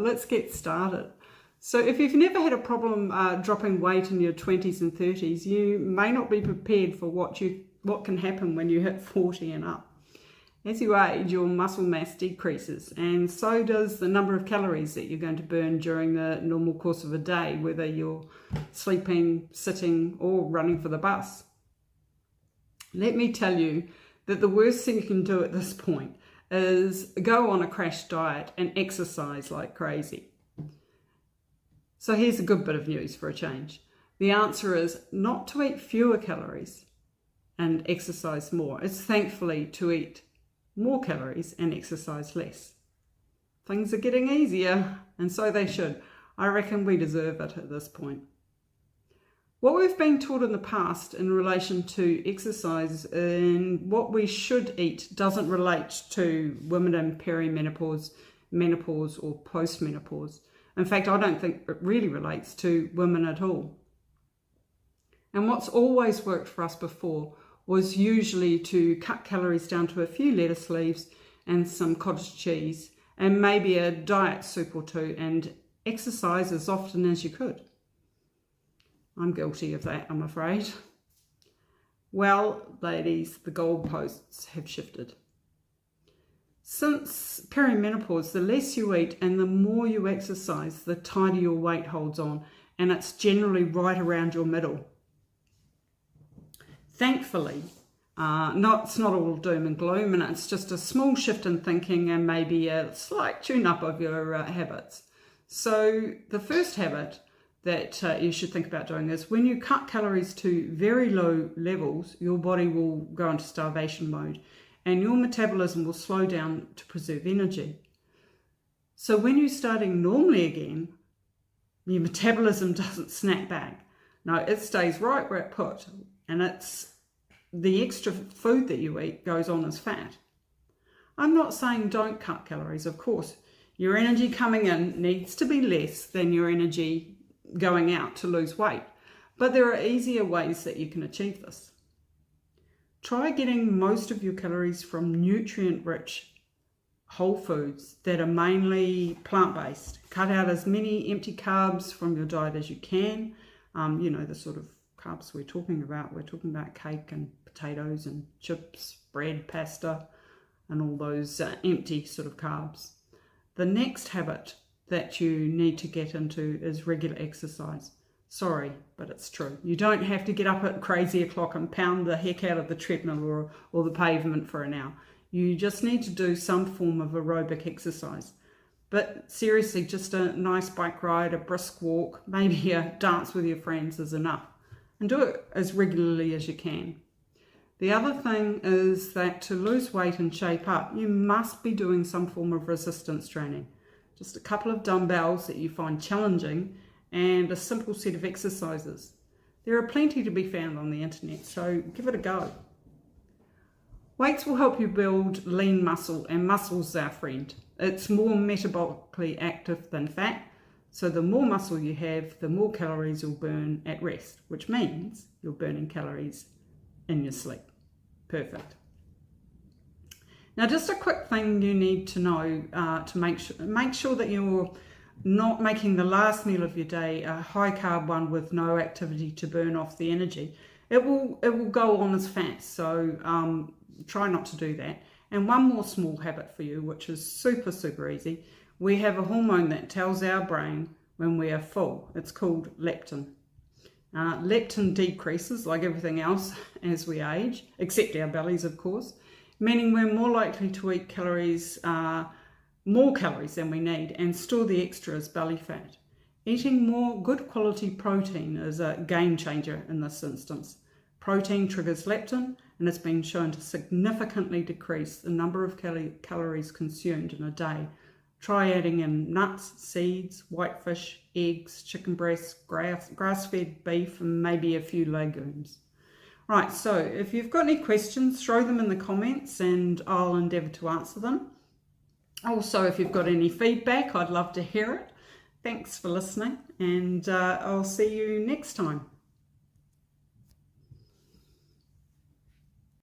let's get started. So if you've never had a problem dropping weight in your 20s and 30s, you may not be prepared for what can happen when you hit 40 and up. As you age, your muscle mass decreases, and so does the number of calories that you're going to burn during the normal course of a day, whether you're sleeping, sitting, or running for the bus. Let me tell you that the worst thing you can do at this point is go on a crash diet and exercise like crazy. So here's a good bit of news for a change. The answer is not to eat fewer calories and exercise more. It's thankfully to eat more calories and exercise less. Things are getting easier, and so they should. I reckon we deserve it at this point. What we've been taught in the past in relation to exercise and what we should eat doesn't relate to women in perimenopause, menopause, or postmenopause. In fact, I don't think it really relates to women at all. And what's always worked for us before was usually to cut calories down to a few lettuce leaves and some cottage cheese and maybe a diet soup or two and exercise as often as you could. I'm guilty of that, I'm afraid. Well, ladies, the goalposts have shifted. Since perimenopause, the less you eat and the more you exercise, the tighter your weight holds on, and it's generally right around your middle. Thankfully, it's not all doom and gloom, and it's just a small shift in thinking and maybe a slight tune-up of your habits. So the first habit that you should think about doing is when you cut calories to very low levels, your body will go into starvation mode and your metabolism will slow down to preserve energy. So when you're starting normally again, your metabolism doesn't snap back. No, it stays right where it put, and it's the extra food that you eat goes on as fat. I'm not saying don't cut calories, of course. Your energy coming in needs to be less than your energy going out to lose weight, but there are easier ways that you can achieve this. Try getting most of your calories from nutrient-rich whole foods that are mainly plant-based. Cut out as many empty carbs from your diet as you can. The sort of carbs we're talking about. We're talking about cake and potatoes and chips, bread, pasta, and all those empty sort of carbs. The next habit that you need to get into is regular exercise. Sorry, but it's true. You don't have to get up at crazy o'clock and pound the heck out of the treadmill or the pavement for an hour. You just need to do some form of aerobic exercise. But seriously, just a nice bike ride, a brisk walk, maybe a dance with your friends is enough. And do it as regularly as you can. The other thing is that to lose weight and shape up, you must be doing some form of resistance training. Just a couple of dumbbells that you find challenging and a simple set of exercises. There are plenty to be found on the internet, so give it a go. Weights will help you build lean muscle, and muscle's our friend. It's more metabolically active than fat, so the more muscle you have, the more calories you'll burn at rest, which means you're burning calories in your sleep. Perfect. Now, just a quick thing you need to know to make sure that you're not making the last meal of your day a high carb one with no activity to burn off the energy. It will go on as fat, so try not to do that. And one more small habit for you, which is super, super easy. We have a hormone that tells our brain when we are full. It's called leptin. Leptin decreases like everything else as we age, except our bellies, of course, meaning we're more likely to eat more calories than we need and store the extra as belly fat. Eating more good quality protein is a game changer in this instance. Protein triggers leptin and has been shown to significantly decrease the number of calories consumed in a day. Try adding in nuts, seeds, white fish, eggs, chicken breasts, grass-fed beef, and maybe a few legumes. Right, so if you've got any questions, throw them in the comments and I'll endeavour to answer them. Also, if you've got any feedback, I'd love to hear it. Thanks for listening, and I'll see you next time.